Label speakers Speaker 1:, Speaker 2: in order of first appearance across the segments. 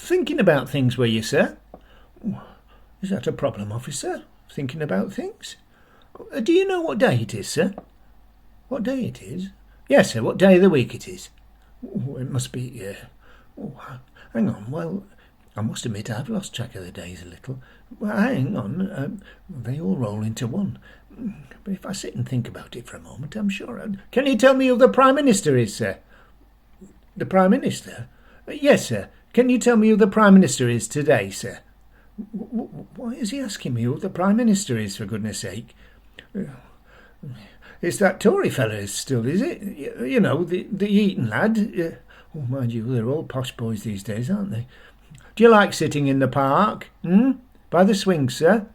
Speaker 1: Thinking about things, were you, sir? Is that a problem, officer? Thinking about things? Do you know what day it is, sir? What day it is? Yes, sir, what day of the week it is. It must be, hang on, well, I must admit I've lost track of the days a little. Well, hang on, they all roll into one. But if I sit and think about it for a moment, I'm sure I'd... Can you tell me who the Prime Minister is, sir? The Prime Minister? Yes, sir. Can you tell me who the Prime Minister is today, sir? Why is he asking me who the Prime Minister is, for goodness sake? It's that Tory fella still, is it? You know, the Eton lad. Oh, mind you, they're all posh boys these days, aren't they? Do you like sitting in the park? By the swing, sir?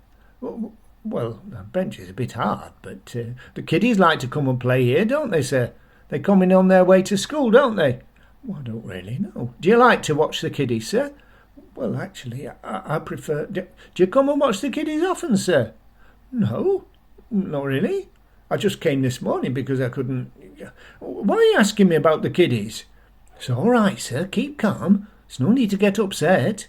Speaker 1: Well, the bench is a bit hard, but the kiddies like to come and play here, don't they, sir? They come in on their way to school, don't they? Well, I don't really know. Do you like to watch the kiddies, sir? Well, actually, I prefer... Do you come and watch the kiddies often, sir? No, not really. I just came this morning because I couldn't... Why are you asking me about the kiddies? It's all right, sir. Keep calm. There's no need to get upset.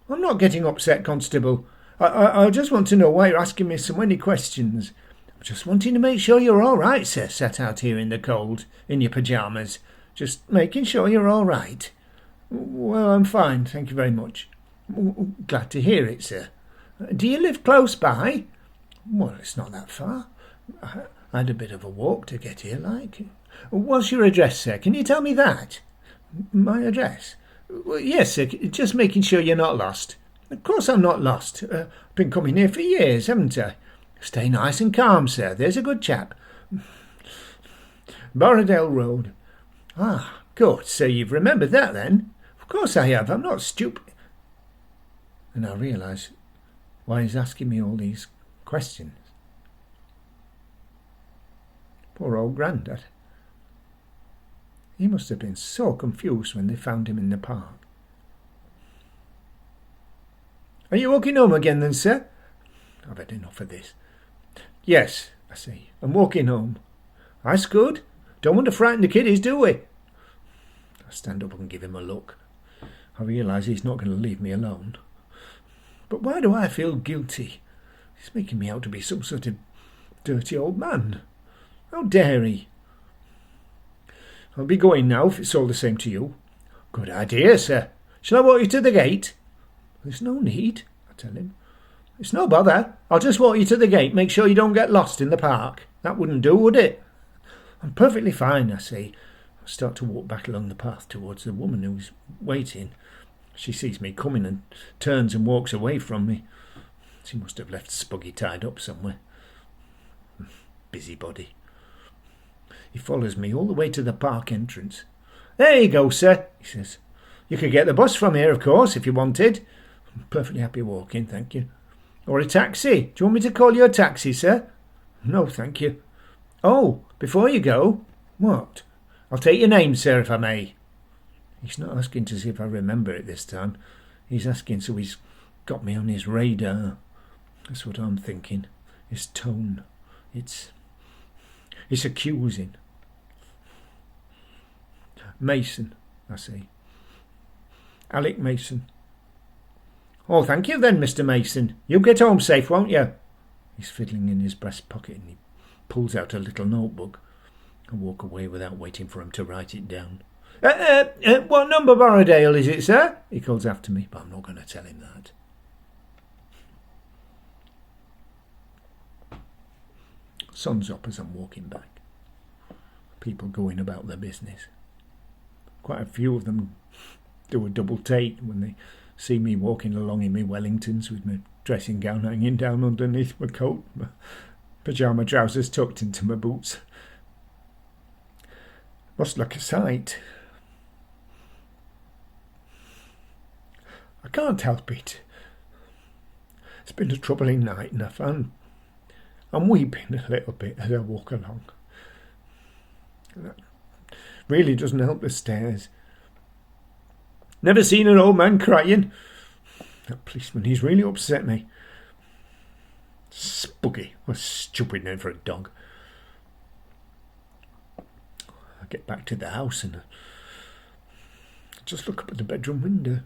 Speaker 1: I'm not getting upset, Constable. I just want to know why you're asking me so many questions. I'm just wanting to make sure you're all right, sir, sat out here in the cold, in your pyjamas. Just making sure you're all right. Well, I'm fine, thank you very much. Glad to hear it, sir. Do you live close by? Well, it's not that far. I had a bit of a walk to get here, like. What's your address, sir? Can you tell me that? My address? Well, yes, sir, just making sure you're not lost. Of course I'm not lost. I've been coming here for years, haven't I? Stay nice and calm, sir. There's a good chap. Borrowdale Road. Ah, good. So you've remembered that, then? Of course I have. I'm not stupid. And I realise why he's asking me all these questions. Poor old Grandad. He must have been so confused when they found him in the park. Are you walking home again then, sir? I've had enough of this. Yes, I say, I'm walking home. That's good. Don't want to frighten the kiddies, do we? I stand up and give him a look. I realise he's not going to leave me alone. But why do I feel guilty? He's making me out to be some sort of dirty old man. How dare he? I'll be going now, if it's all the same to you. Good idea, sir. Shall I walk you to the gate? There's no need, I tell him. It's no bother. I'll just walk you to the gate. Make sure you don't get lost in the park. That wouldn't do, would it? I'm perfectly fine, I say. I start to walk back along the path towards the woman who's waiting. She sees me coming and turns and walks away from me. She must have left Spuggy tied up somewhere. Busybody. He follows me all the way to the park entrance. There you go, sir, he says. You could get the bus from here, of course, if you wanted. I'm perfectly happy walking, thank you. Or a taxi. Do you want me to call you a taxi, sir? No, thank you. Oh, before you go. What? I'll take your name, sir, if I may. He's not asking to see if I remember it this time. He's asking so he's got me on his radar. That's what I'm thinking. His tone. It's accusing. Mason, I say. Alec Mason. Oh, thank you then, Mr. Mason. You'll get home safe, won't you? He's fiddling in his breast pocket and he pulls out a little notebook. I walk away without waiting for him to write it down. What number Borrowdale is it, sir? He calls after me, but I'm not going to tell him that. Sun's up as I'm walking back. People going about their business. Quite a few of them do a double take when they see me walking along in my Wellingtons with my dressing gown hanging down underneath my coat, my pyjama trousers tucked into my boots. Must look a sight. I can't help it. It's been a troubling night and I found I'm weeping a little bit as I walk along. That really doesn't help the stares. Never seen an old man crying. That policeman, he's really upset me. Spuggy, what a stupid name for a dog. I get back to the house and I just look up at the bedroom window.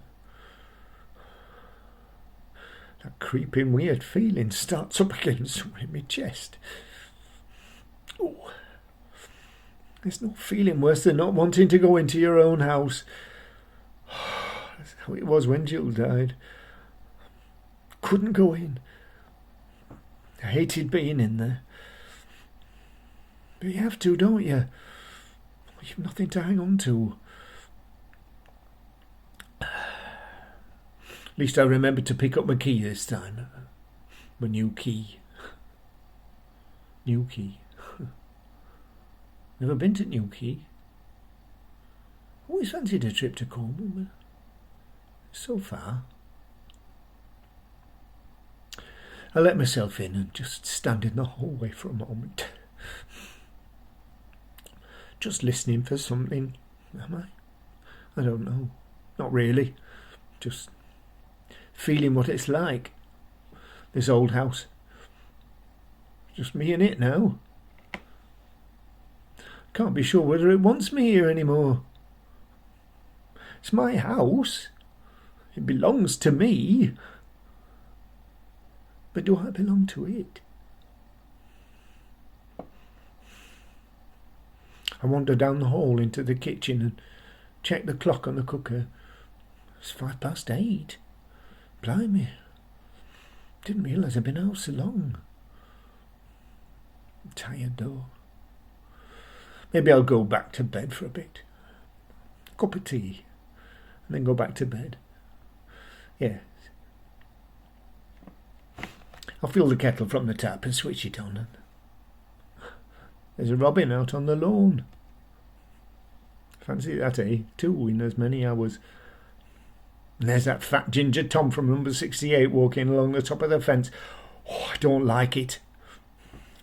Speaker 1: That creeping weird feeling starts up again somewhere in my chest. Oh, there's no feeling worse than not wanting to go into your own house. That's how it was when Jill died. Couldn't go in. I hated being in there. But you have to, don't you? You've nothing to hang on to. At least I remembered to pick up my key this time. My new key. New key. Never been to Newquay. Always fancied a trip to Cornwall, but it's so far. I let myself in and just stand in the hallway for a moment. Just listening for something, am I? I don't know. Not really. Just feeling what it's like. This old house. Just me in it now. Can't be sure whether it wants me here anymore. It's my house. It belongs to me. But do I belong to it? I wander down the hall into the kitchen and check the clock on the cooker. It's 8:05. Blimey. Didn't realise I'd been out so long. I'm tired though. Maybe I'll go back to bed for a bit. A cup of tea. And then go back to bed. Yes. I'll fill the kettle from the tap and switch it on. There's a robin out on the lawn. Fancy that, eh? 2 in as many hours. And there's that fat ginger Tom from number 68 walking along the top of the fence. Oh, I don't like it.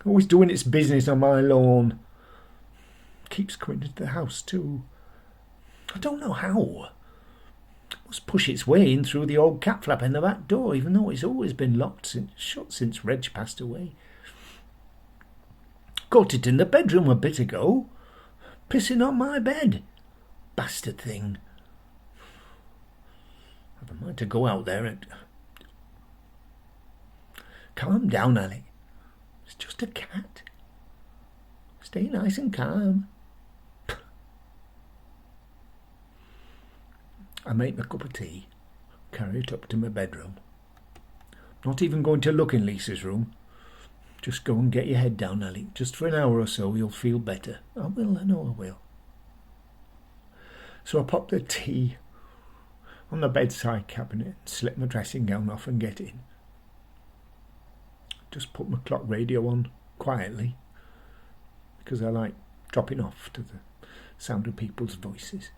Speaker 1: Always doing its business on my lawn. Keeps coming into the house too. I don't know how. It must push its way in through the old cat flap in the back door, even though it's always been shut since Reg passed away. Caught it in the bedroom a bit ago, pissing on my bed. Bastard thing. I've a mind to go out there and... Calm down, Alec. It's just a cat. Stay nice and calm. I make my cup of tea, carry it up to my bedroom. Not even going to look in Lisa's room. Just go and get your head down, Alec. Just for an hour or so, you'll feel better. I will, I know I will. So I pop the tea on the bedside cabinet, slip my dressing gown off and get in. Just put my clock radio on quietly, because I like dropping off to the sound of people's voices.